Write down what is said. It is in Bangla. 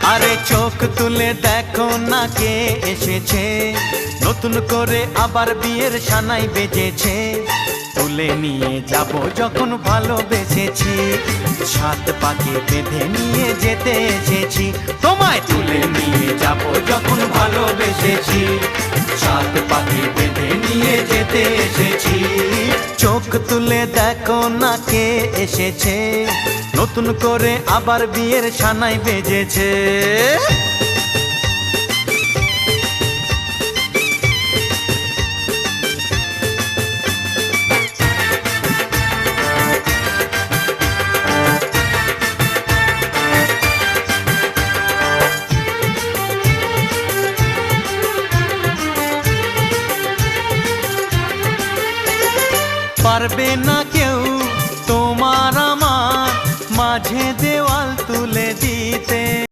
আরে চোখ তুলে দেখো না কে এসেছে, নতুন করে আবার বিয়ের সানাই বেজেছে। তুলে নিয়ে যাব যখন ভালোবেসেছি, সাত পাকে বেঁধে নিয়ে যেতে এসেছি। তোমায় তুলে নিয়ে যাব যখন ভালোবেসেছি, সাত পাকে বেঁধে নিয়ে যেতে এসেছি। চোখ তুলে দেখো না কে এসেছে, নতুন করে আবার বিয়ের সানাই বেজেছে। পারবে না কেউ তোমার আমার মাঝে দেওয়াল